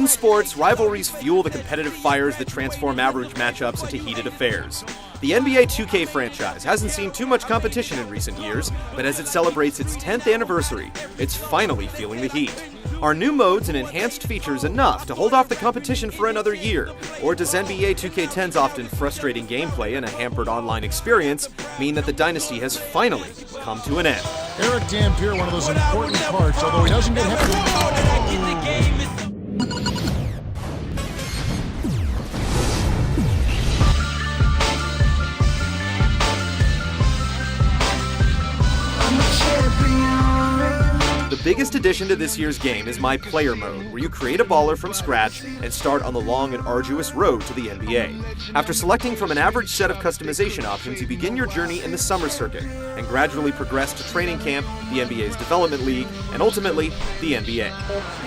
sports, rivalries fuel the competitive fires that transform average matchups into heated affairs. The NBA 2K franchise hasn't seen too much competition in recent years, but as it celebrates its 10th anniversary, it's finally feeling the heat. Are new modes and enhanced features enough to hold off the competition for another year? Or does NBA 2K10's often frustrating gameplay and a hampered online experience mean that the dynasty has finally come to an end? Eric Dampier, one of those important parts, although he doesn't get The biggest addition to this year's game is My Player Mode, where you create a baller from scratch and start on the long and arduous road to the NBA. After selecting from an average set of customization options, you begin your journey in the summer circuit and gradually progress to training camp, the NBA's development league, and ultimately, the NBA.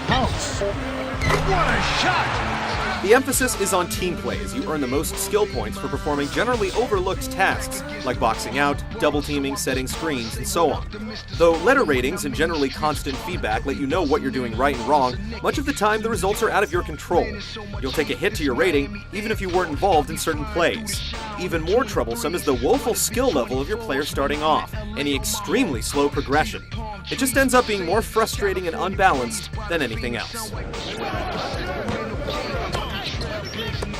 Pounce. What a shot! The emphasis is on team play as you earn the most skill points for performing generally overlooked tasks like boxing out, double teaming, setting screens, and so on. Though letter ratings and generally constant feedback let you know what you're doing right and wrong, much of the time the results are out of your control. You'll take a hit to your rating even if you weren't involved in certain plays. Even more troublesome is the woeful skill level of your player starting off, and the extremely slow progression. It just ends up being more frustrating and unbalanced than anything else.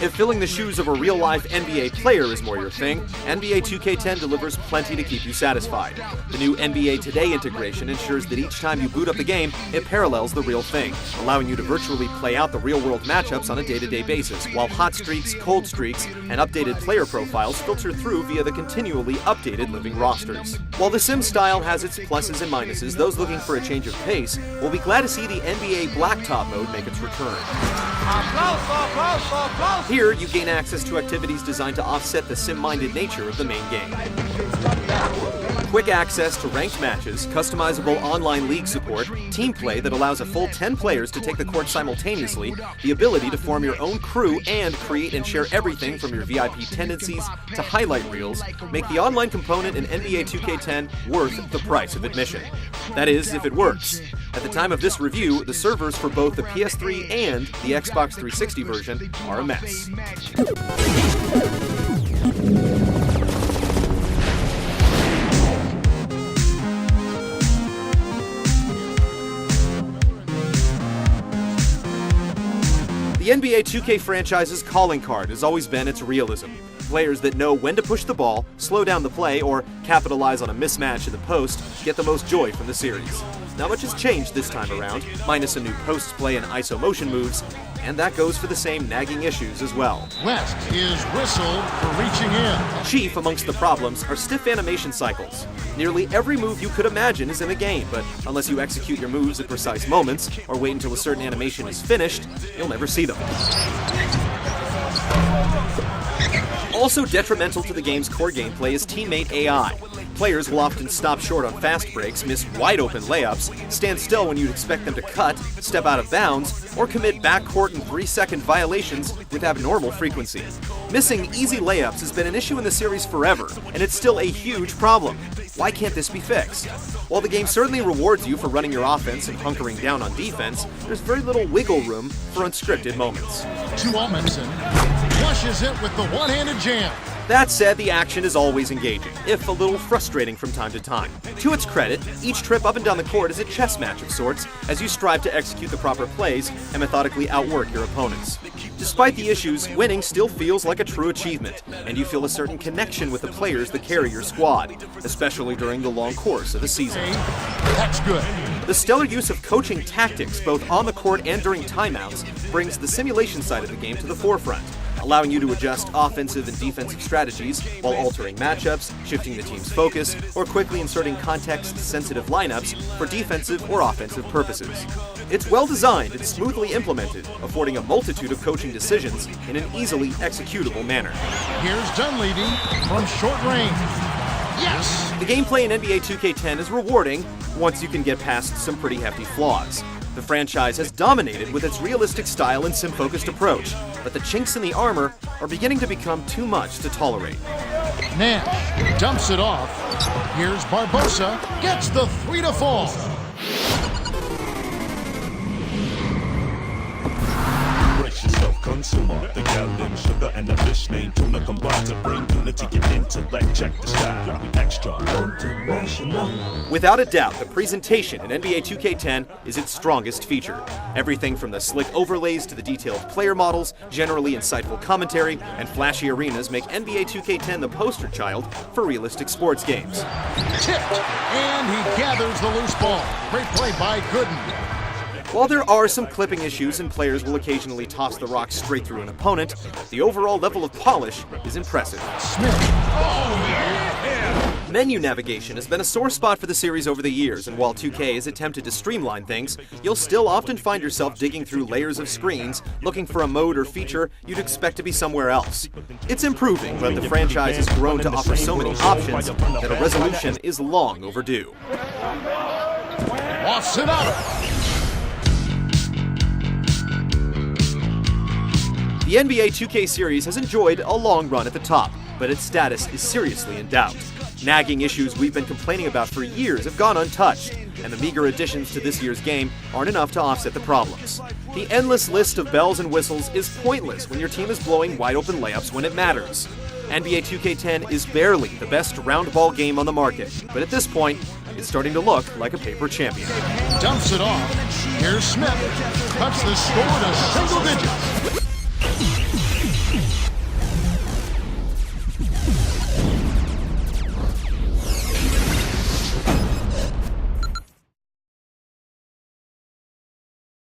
If filling the shoes of a real-life NBA player is more your thing, NBA 2K10 delivers plenty to keep you satisfied. The new NBA Today integration ensures that each time you boot up the game, it parallels the real thing, allowing you to virtually play out the real-world matchups on a day-to-day basis, while hot streaks, cold streaks, and updated player profiles filter through via the continually updated living rosters. While the Sim style has its pluses and minuses, those looking for a change of pace will be glad to see the NBA Blacktop mode make its return. Here, you gain access to activities designed to offset the sim-minded nature of the main game. Quick access to ranked matches, customizable online league support, team play that allows a full 10 players to take the court simultaneously, the ability to form your own crew and create and share everything from your VIP tendencies to highlight reels make the online component in NBA 2K10 worth the price of admission. That is, if it works. At the time of this review, the servers for both the PS3 and the Xbox 360 version are a mess. The NBA 2K franchise's calling card has always been its realism. Players that know when to push the ball, slow down the play, or capitalize on a mismatch in the post get the most joy from the series. Not much has changed this time around, minus a new post play and ISO motion moves, and that goes for the same nagging issues as well. West is whistled for reaching in. Chief amongst the problems are stiff animation cycles. Nearly every move you could imagine is in the game, but unless you execute your moves at precise moments, or wait until a certain animation is finished, you'll never see them. Also detrimental to the game's core gameplay is teammate AI. Players will often stop short on fast breaks, miss wide-open layups, stand still when you'd expect them to cut, step out of bounds, or commit backcourt and 3-second violations with abnormal frequency. Missing easy layups has been an issue in the series forever, and it's still a huge problem. Why can't this be fixed? While the game certainly rewards you for running your offense and hunkering down on defense, there's very little wiggle room for unscripted moments. To Amundsen, flushes it with the one-handed jam. That said, the action is always engaging, if a little frustrating from time to time. To its credit, each trip up and down the court is a chess match of sorts, as you strive to execute the proper plays and methodically outwork your opponents. Despite the issues, winning still feels like a true achievement, and you feel a certain connection with the players that carry your squad, especially during the long course of the season. That's good. The stellar use of coaching tactics, both on the court and during timeouts, brings the simulation side of the game to the forefront, allowing you to adjust offensive and defensive strategies while altering matchups, shifting the team's focus, or quickly inserting context-sensitive lineups for defensive or offensive purposes. It's well designed and smoothly implemented, affording a multitude of coaching decisions in an easily executable manner. Here's Dunleavy from short range. Yes! The gameplay in NBA 2K10 is rewarding once you can get past some pretty hefty flaws. The franchise has dominated with its realistic style and sim-focused approach, but the chinks in the armor are beginning to become too much to tolerate. Nash dumps it off. Here's Barbosa, gets the 3 to 4. consumer. The gal named Sugar and the fish named Tuna combine to bring unity and intellect. Check the style, we extra international. Without a doubt, the presentation in NBA 2K10 is its strongest feature. Everything from the slick overlays to the detailed player models, generally insightful commentary, and flashy arenas make NBA 2K10 the poster child for realistic sports games. Tipped, and he gathers the loose ball. Great play by Gooden. While there are some clipping issues and players will occasionally toss the rock straight through an opponent, the overall level of polish is impressive. Smith. Oh, yeah! Menu navigation has been a sore spot for the series over the years, and while 2K has attempted to streamline things, you'll still often find yourself digging through layers of screens looking for a mode or feature you'd expect to be somewhere else. It's improving, but the franchise has grown to offer so many options that a resolution is long overdue. Lofts it up. The NBA 2K series has enjoyed a long run at the top, but its status is seriously in doubt. Nagging issues we've been complaining about for years have gone untouched, and the meager additions to this year's game aren't enough to offset the problems. The endless list of bells and whistles is pointless when your team is blowing wide-open layups when it matters. NBA 2K10 is barely the best round ball game on the market, but at this point, it's starting to look like a paper champion. Dumps it off. Here's Smith. Cuts the score to single digits.